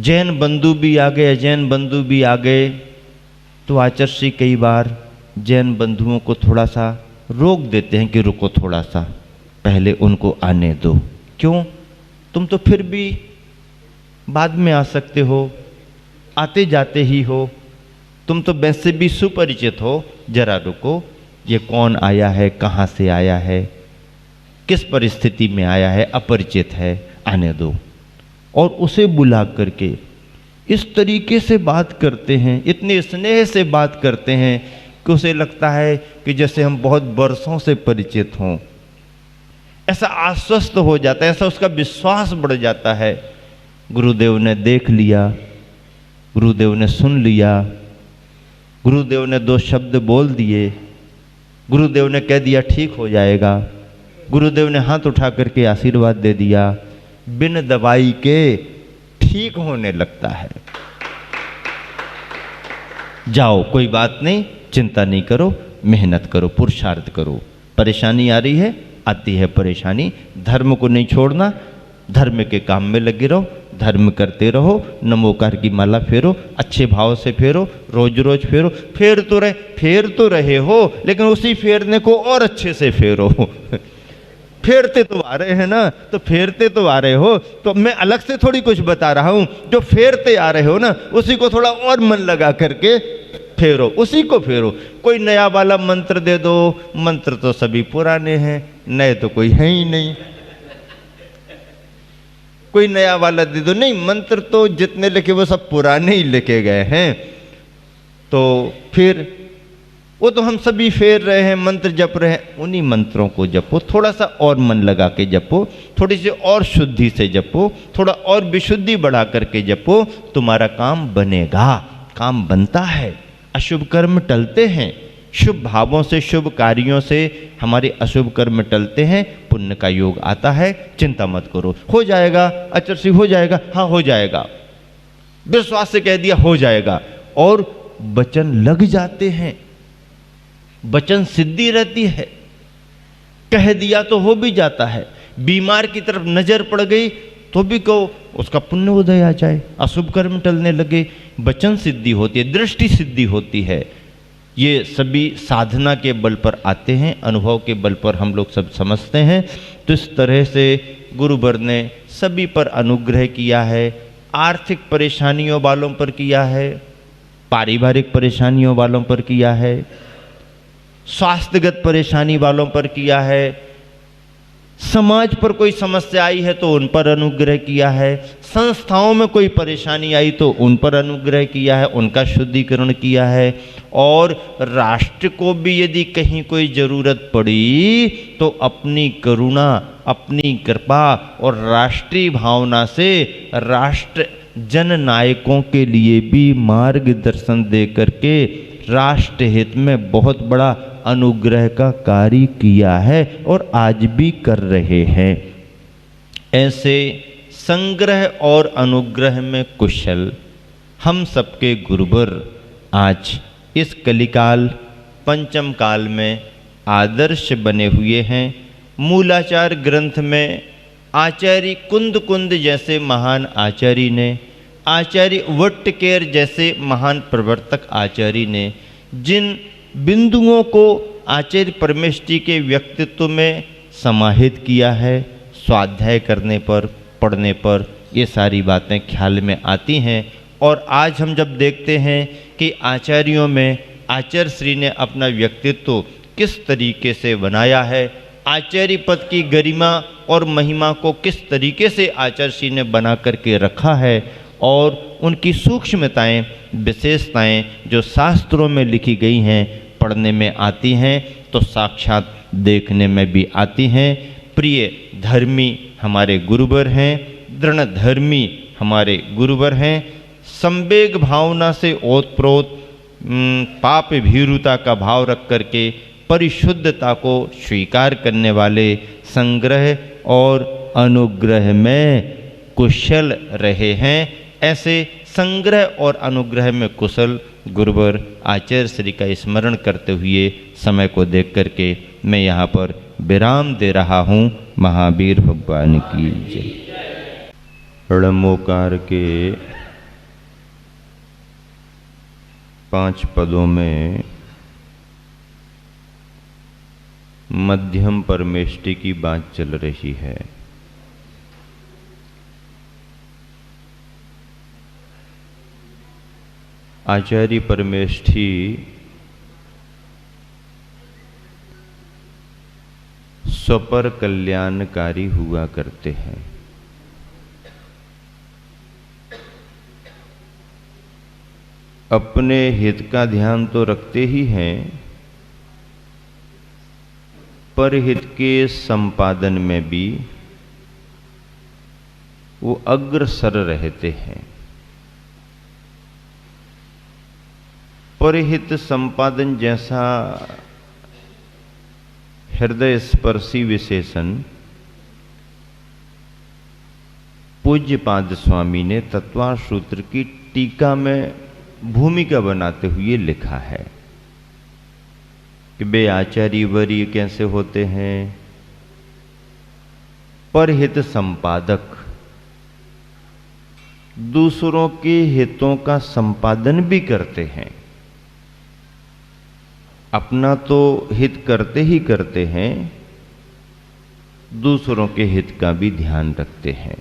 जैन बंधु भी आ गए, अजैन बंधु भी आ गए, तो आचार्य श्री कई बार जैन बंधुओं को थोड़ा सा रोक देते हैं कि रुको, थोड़ा सा पहले उनको आने दो। क्यों? तुम तो फिर भी बाद में आ सकते हो, आते जाते ही हो, तुम तो वैसे भी सुपरिचित हो, जरा रुको, ये कौन आया है, कहाँ से आया है, किस परिस्थिति में आया है, अपरिचित है, आने दो। और उसे बुला करके इस तरीके से बात करते हैं, इतने स्नेह से बात करते हैं कि उसे लगता है कि जैसे हम बहुत बरसों से परिचित हों। ऐसा आश्वस्त हो जाता है, ऐसा उसका विश्वास बढ़ जाता है। गुरुदेव ने देख लिया, गुरुदेव ने सुन लिया, गुरुदेव ने 2 शब्द बोल दिए, गुरुदेव ने कह दिया ठीक हो जाएगा, गुरुदेव ने हाथ उठा करके आशीर्वाद दे दिया, बिन दवाई के ठीक होने लगता है। जाओ, कोई बात नहीं, चिंता नहीं करो, मेहनत करो, पुरुषार्थ करो। परेशानी आ रही है, आती है परेशानी, धर्म को नहीं छोड़ना, धर्म के काम में लगे रहो, धर्म करते रहो, नमोकार की माला फेरो, अच्छे भाव से फेरो, रोज रोज फेरो, फेर तो रहे हो, लेकिन उसी फेरने को और अच्छे से फेरो। फेरते तो आ रहे हैं ना, तो फेरते तो आ रहे हो, तो मैं अलग से थोड़ी कुछ बता रहा हूं, जो फेरते आ रहे हो ना, उसी को थोड़ा और मन लगा करके फेरो, उसी को फेरो। कोई नया वाला मंत्र दे दो, मंत्र तो सभी पुराने हैं, नए तो कोई है ही नहीं। कोई नया वाला दे दो, नहीं, मंत्र तो जितने लिखे वो सब पुराने ही लिखे गए हैं। तो फिर वो तो हम सभी फेर रहे हैं, मंत्र जप रहे हैं, उन्हीं मंत्रों को जपो, थोड़ा सा और मन लगा के जपो, थोड़ी सी और शुद्धि से जपो, थोड़ा और विशुद्धि बढ़ा करके जपो, तुम्हारा काम बनेगा। काम बनता है, अशुभ कर्म टलते हैं, शुभ भावों से, शुभ कार्यों से हमारे अशुभ कर्म टलते हैं, पुण्य का योग आता है। चिंता मत करो, हो जाएगा, आचार्य श्री हो जाएगा, हाँ हो जाएगा, विश्वास से कह दिया हो जाएगा, और वचन लग जाते हैं, वचन सिद्धि रहती है, कह दिया तो हो भी जाता है। बीमार की तरफ नजर पड़ गई तो भी कहो, उसका पुण्य उदय आ जाए, अशुभ कर्म टलने लगे, वचन सिद्धि होती है, दृष्टि सिद्धि होती है। ये सभी साधना के बल पर आते हैं, अनुभव के बल पर हम लोग सब समझते हैं। तो इस तरह से गुरुवर ने सभी पर अनुग्रह किया है, आर्थिक परेशानियों वालों पर किया है, पारिवारिक परेशानियों वालों पर किया है, स्वास्थ्यगत परेशानी वालों पर किया है, समाज पर कोई समस्या आई है तो उन पर अनुग्रह किया है, संस्थाओं में कोई परेशानी आई तो उन पर अनुग्रह किया है, उनका शुद्धिकरण किया है, और राष्ट्र को भी यदि कहीं कोई जरूरत पड़ी तो अपनी करुणा, अपनी कृपा और राष्ट्रीय भावना से राष्ट्र जननायकों के लिए भी मार्गदर्शन दे करके राष्ट्र हित में बहुत बड़ा अनुग्रह का कार्य किया है और आज भी कर रहे हैं। ऐसे संग्रह और अनुग्रह में कुशल हम सबके गुरुवर आज इस कलिकाल पंचम काल में आदर्श बने हुए हैं। मूलाचार ग्रंथ में आचार्य कुंद कुंद जैसे महान आचार्य ने, आचार्य वट्टकेर जैसे महान प्रवर्तक आचार्य ने जिन बिंदुओं को आचार्य परमेष्ठी के व्यक्तित्व में समाहित किया है, स्वाध्याय करने पर, पढ़ने पर ये सारी बातें ख्याल में आती हैं। और आज हम जब देखते हैं कि आचार्यों में आचार्य श्री ने अपना व्यक्तित्व किस तरीके से बनाया है, आचार्य पद की गरिमा और महिमा को किस तरीके से आचार्य श्री ने बना करके रखा है, और उनकी सूक्ष्मताएं, विशेषताएं जो शास्त्रों में लिखी गई हैं, पढ़ने में आती हैं तो साक्षात देखने में भी आती हैं। प्रिय धर्मी हमारे गुरुवर हैं, दृढ़ धर्मी हमारे गुरुवर हैं, संवेग भावना से ओतप्रोत पाप भीरुता का भाव रख करके परिशुद्धता को स्वीकार करने वाले, संग्रह और अनुग्रह में कुशल रहे हैं। ऐसे संग्रह और अनुग्रह में कुशल गुरुवर आचार्य श्री का स्मरण करते हुए समय को देख करके मैं यहाँ पर विराम दे रहा हूँ। महावीर भगवान की जय। ऋणमोकार के 5 पदों में मध्यम परमेष्टि की बात चल रही है। आचार्य परमेष्ठी स्वपर कल्याणकारी हुआ करते हैं। अपने हित का ध्यान तो रखते ही हैं, परहित के संपादन में भी वो अग्रसर रहते हैं। परहित संपादन जैसा हृदय स्पर्शी विशेषण पूज्यपाद स्वामी ने तत्वार्थ सूत्र की टीका में भूमिका बनाते हुए लिखा है कि वे आचार्य वर्य कैसे होते हैं। परहित संपादक, दूसरों के हितों का संपादन भी करते हैं। अपना तो हित करते ही करते हैं, दूसरों के हित का भी ध्यान रखते हैं।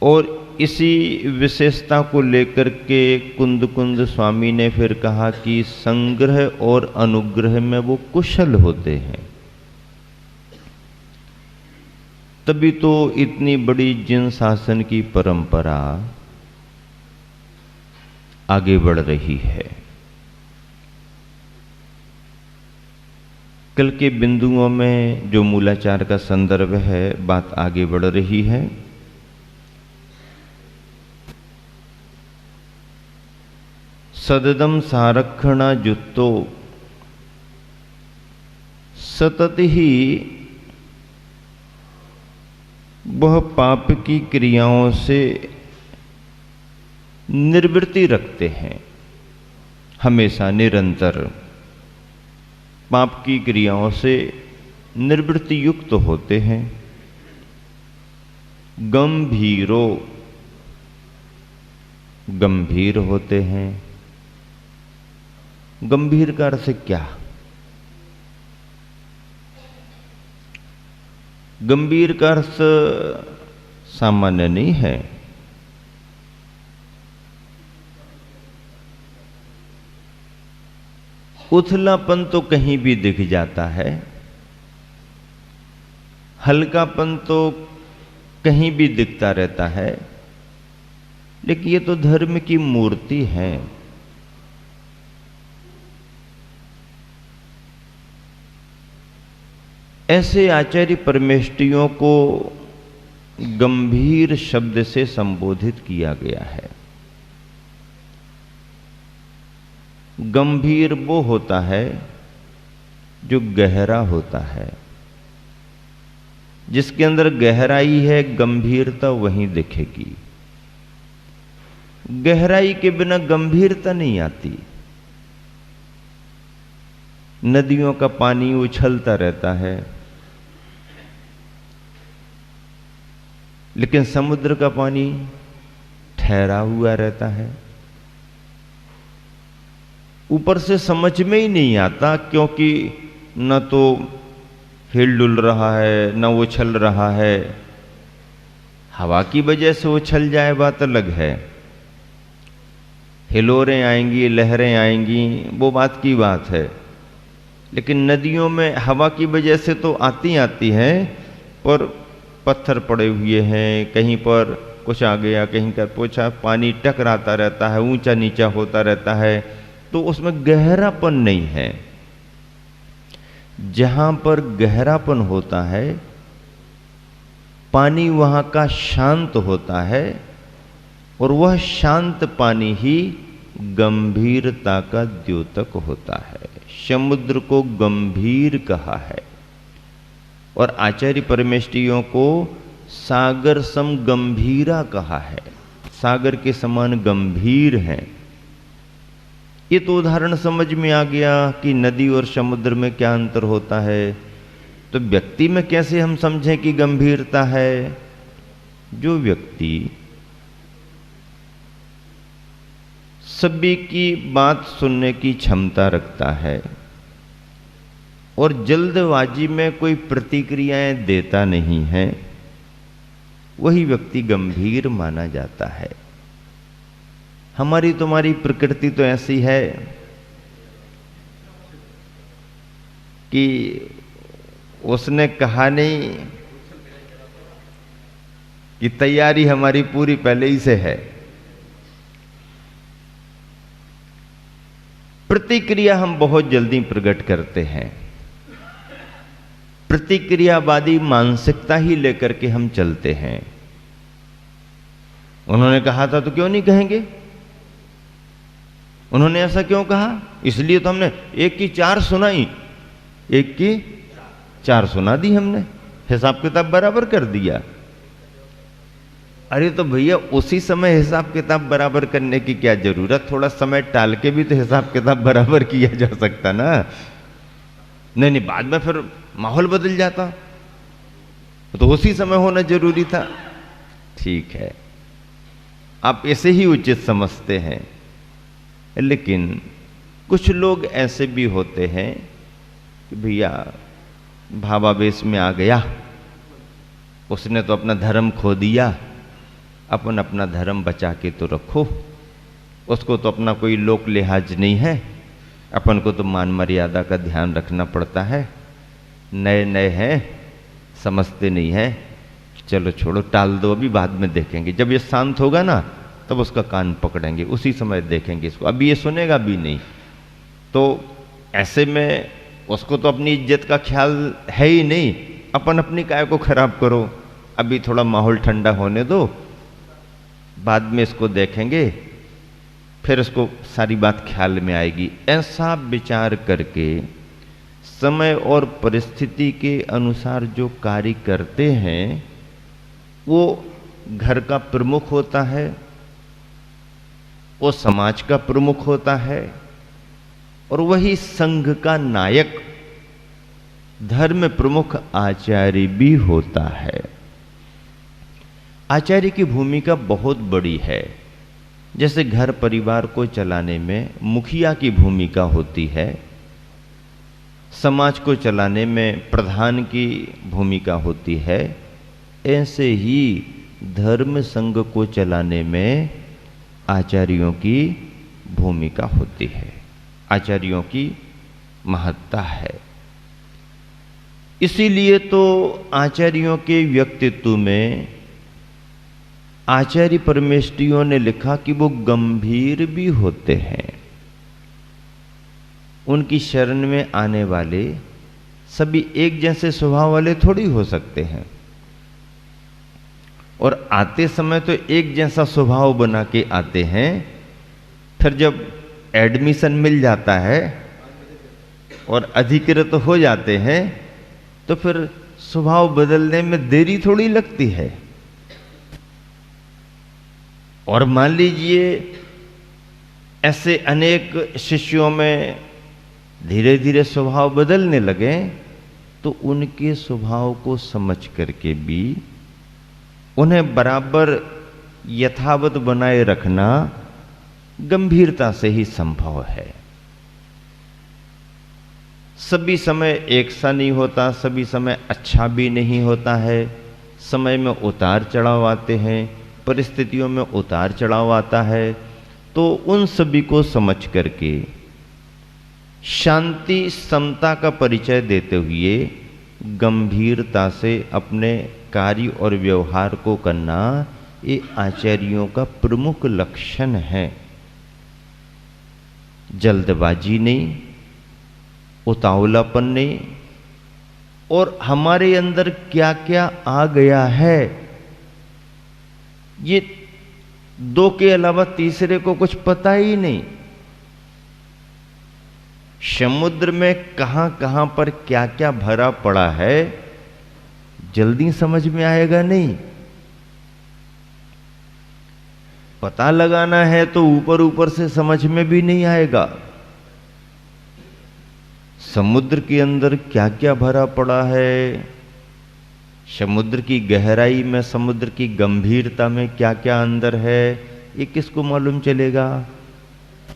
और इसी विशेषता को लेकर के कुंद स्वामी ने फिर कहा कि संग्रह और अनुग्रह में वो कुशल होते हैं। तभी तो इतनी बड़ी जिन शासन की परंपरा आगे बढ़ रही है। कल के बिंदुओं में जो मूलाचार का संदर्भ है, बात आगे बढ़ रही है। सददम सारक्षणा जुत्तो, सतत ही वह पाप की क्रियाओं से निर्वृत्ति रखते हैं। हमेशा निरंतर पाप की क्रियाओं से निर्वृत्ति युक्त होते हैं। गंभीरो, गंभीर होते हैं। गंभीर का अर्थ क्या? गंभीर का अर्थ सामान्य नहीं है। उथलापन तो कहीं भी दिख जाता है, हल्कापन तो कहीं भी दिखता रहता है, लेकिन ये तो धर्म की मूर्ति है। ऐसे आचार्य परमेष्टियों को गंभीर शब्द से संबोधित किया गया है। गंभीर वो होता है जो गहरा होता है। जिसके अंदर गहराई है, गंभीरता वहीं दिखेगी। गहराई के बिना गंभीरता नहीं आती। नदियों का पानी उछलता रहता है, लेकिन समुद्र का पानी ठहरा हुआ रहता है। ऊपर से समझ में ही नहीं आता, क्योंकि न तो हिल डुल रहा है, न उछल रहा है। हवा की वजह से उछल जाए बात अलग है, हिलोरें आएंगी, लहरें आएंगी, वो बात की बात है। लेकिन नदियों में हवा की वजह से तो आती हैं, पर पत्थर पड़े हुए हैं, कहीं पर कुछ आ गया, कहीं का पोछा, पानी टकराता रहता है, ऊंचा नीचा होता रहता है, तो उसमें गहरापन नहीं है। जहां पर गहरापन होता है, पानी वहां का शांत होता है, और वह शांत पानी ही गंभीरता का द्योतक होता है। समुद्र को गंभीर कहा है, और आचार्य परमेष्टियों को सागर सम गंभीरा कहा है। सागर के समान गंभीर हैं। ये तो उदाहरण समझ में आ गया कि नदी और समुद्र में क्या अंतर होता है। तो व्यक्ति में कैसे हम समझें कि गंभीरता है? जो व्यक्ति सभी की बात सुनने की क्षमता रखता है और जल्दबाजी में कोई प्रतिक्रियाएं देता नहीं है, वही व्यक्ति गंभीर माना जाता है। हमारी तुम्हारी प्रकृति तो ऐसी है कि उसने कहा नहीं कि तैयारी हमारी पूरी पहले ही से है। प्रतिक्रिया हम बहुत जल्दी प्रकट करते हैं, प्रतिक्रियावादी मानसिकता ही लेकर के हम चलते हैं। उन्होंने कहा था तो क्यों नहीं कहेंगे, उन्होंने ऐसा क्यों कहा, इसलिए तो हमने एक की चार सुनाई, एक की चार सुना दी, हमने हिसाब किताब बराबर कर दिया। अरे तो भैया उसी समय हिसाब किताब बराबर करने की क्या जरूरत, थोड़ा समय टाल के भी तो हिसाब किताब बराबर किया जा सकता ना। नहीं, बाद में फिर माहौल बदल जाता, तो उसी समय होना जरूरी था। ठीक है, आप ऐसे ही उचित समझते हैं, लेकिन कुछ लोग ऐसे भी होते हैं कि भैया भावावेश में आ गया, उसने तो अपना धर्म खो दिया, अपन अपना धर्म बचा के तो रखो, उसको तो अपना कोई लोक लिहाज नहीं है, अपन को तो मान मर्यादा का ध्यान रखना पड़ता है, नए नए हैं समझते नहीं हैं, चलो छोड़ो टाल दो, अभी बाद में देखेंगे, जब ये शांत होगा ना तब उसका कान पकड़ेंगे, उसी समय देखेंगे इसको, अभी ये सुनेगा भी नहीं। तो ऐसे में उसको तो अपनी इज्जत का ख्याल है ही नहीं, अपन अपनी काय को खराब करो, अभी थोड़ा माहौल ठंडा होने दो, बाद में इसको देखेंगे, फिर उसको सारी बात ख्याल में आएगी। ऐसा विचार करके समय और परिस्थिति के अनुसार जो कार्य करते हैं वो घर का प्रमुख होता है, वो समाज का प्रमुख होता है, और वही संघ का नायक धर्म प्रमुख आचार्य भी होता है। आचार्य की भूमिका बहुत बड़ी है। जैसे घर परिवार को चलाने में मुखिया की भूमिका होती है, समाज को चलाने में प्रधान की भूमिका होती है, ऐसे ही धर्म संघ को चलाने में आचार्यों की भूमिका होती है, आचार्यों की महत्ता है। इसीलिए तो आचार्यों के व्यक्तित्व में आचार्य परमेष्ठियों ने लिखा कि वो गंभीर भी होते हैं। उनकी शरण में आने वाले सभी एक जैसे स्वभाव वाले थोड़ी हो सकते हैं, और आते समय तो एक जैसा स्वभाव बना के आते हैं, फिर जब एडमिशन मिल जाता है और अधिकृत हो जाते हैं तो फिर स्वभाव बदलने में देरी थोड़ी लगती है। और मान लीजिए ऐसे अनेक शिष्यों में धीरे धीरे स्वभाव बदलने लगे, तो उनके स्वभाव को समझ करके भी उन्हें बराबर यथावत बनाए रखना गंभीरता से ही संभव है। सभी समय एक सा नहीं होता, सभी समय अच्छा भी नहीं होता है, समय में उतार चढ़ाव आते हैं, परिस्थितियों में उतार चढ़ाव आता है। तो उन सभी को समझ करके शांति समता का परिचय देते हुए गंभीरता से अपने कार्य और व्यवहार को करना, ये आचार्यों का प्रमुख लक्षण है। जल्दबाजी नहीं, उतावलापन नहीं, और हमारे अंदर क्या क्या आ गया है ये दो के अलावा तीसरे को कुछ पता ही नहीं। समुद्र में कहां कहां पर क्या क्या भरा पड़ा है जल्दी समझ में आएगा नहीं। पता लगाना है तो ऊपर ऊपर से समझ में भी नहीं आएगा। समुद्र के अंदर क्या क्या भरा पड़ा है, समुद्र की गहराई में, समुद्र की गंभीरता में क्या क्या अंदर है, ये किसको मालूम चलेगा?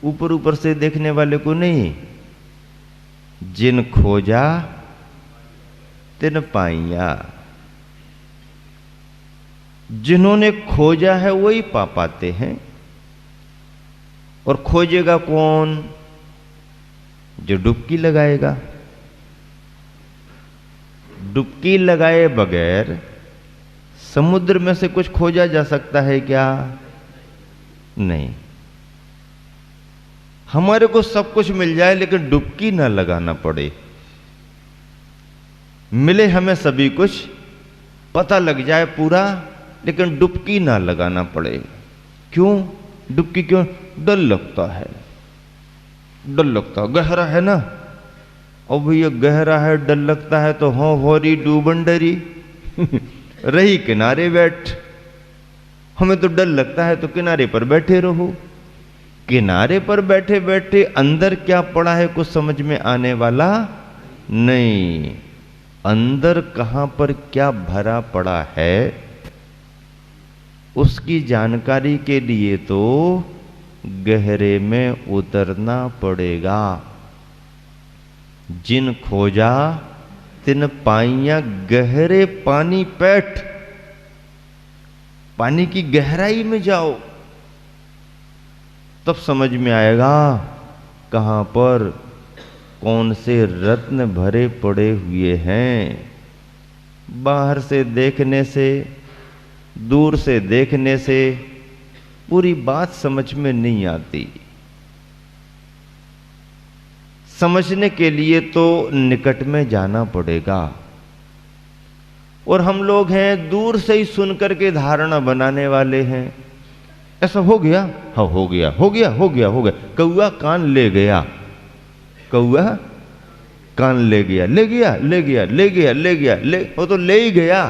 ऊपर ऊपर से देखने वाले को नहीं। जिन खोजा तिन पाइया, जिन्होंने खोजा है वही पा पाते हैं। और खोजेगा कौन? जो डुबकी लगाएगा। डुबकी लगाए बगैर समुद्र में से कुछ खोजा जा सकता है क्या? नहीं। हमारे को सब कुछ मिल जाए लेकिन डुबकी ना लगाना पड़े। मिले हमें सभी कुछ, पता लग जाए पूरा, लेकिन डुबकी ना लगाना पड़े। क्यों? डुबकी क्यों? डर लगता है, डर लगता है, गहरा है ना। और भैया गहरा है, डर लगता है तो हो री डूबन डरी रही किनारे बैठ। हमें तो डर लगता है तो किनारे पर बैठे रहो। किनारे पर बैठे बैठे अंदर क्या पड़ा है कुछ समझ में आने वाला नहीं। अंदर कहां पर क्या भरा पड़ा है उसकी जानकारी के लिए तो गहरे में उतरना पड़ेगा। जिन खोजा तिन पाइया, गहरे पानी पैठ, पानी की गहराई में जाओ, तब समझ में आएगा कहां पर कौन से रत्न भरे पड़े हुए हैं। बाहर से देखने से, दूर से देखने से पूरी बात समझ में नहीं आती। समझने के लिए तो निकट में जाना पड़ेगा। और हम लोग हैं दूर से ही सुनकर के धारणा बनाने वाले हैं। ऐसा हो गया, हाँ हो गया, हो गया, हो गया, हो गया। कौआ कान ले गया, कौआ कान ले गया, ले गया, ले गया, ले गया, ले गया, ले, वो तो ले ही गया।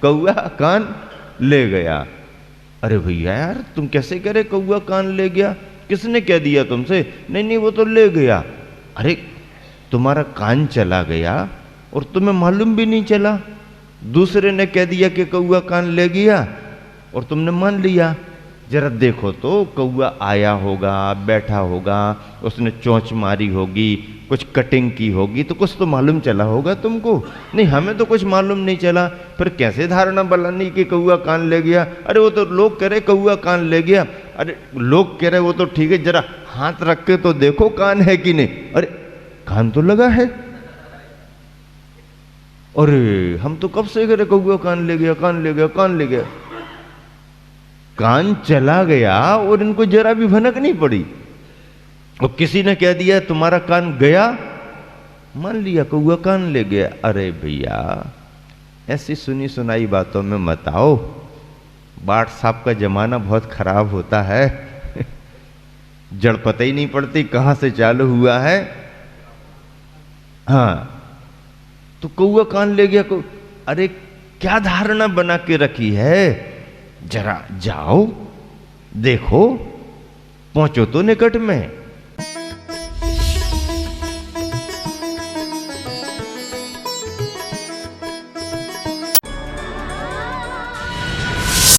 कौआ कान ले गया। अरे भैया यार तुम कैसे कह रहे कौआ कान ले गया? किसने कह दिया तुमसे? नहीं नहीं वो तो ले गया। अरे तुम्हारा कान चला गया और तुम्हें मालूम भी नहीं चला। दूसरे ने कह दिया कि कौआ कान ले गया और तुमने मान लिया। जरा देखो तो कौआ आया होगा, बैठा होगा, उसने चोंच मारी होगी, कुछ कटिंग की होगी, तो कुछ तो मालूम चला होगा तुमको। नहीं हमें तो कुछ मालूम नहीं चला। फिर कैसे धारणा बनानी कि कौआ कान ले गया? अरे वो तो लोग कह रहे कौआ कान ले गया। अरे लोग कह रहे वो तो ठीक है, जरा हाथ रख के तो देखो कान है कि नहीं। अरे कान तो लगा है। अरे हम तो कब से कह रहे कौआ कान ले गया, कान ले गया, कान ले गया। कान चला गया और इनको जरा भी भनक नहीं पड़ी। और किसी ने कह दिया तुम्हारा कान गया, मान लिया कौआ कान ले गया। अरे भैया ऐसी सुनी सुनाई बातों में मत आओ। व्हाट्सएप का जमाना बहुत खराब होता है जड़ पता ही नहीं पड़ती कहां से चालू हुआ है। हाँ तो कौआ कान ले गया अरे क्या धारणा बना के रखी है? जरा जाओ देखो, पहुंचो तो निकट में।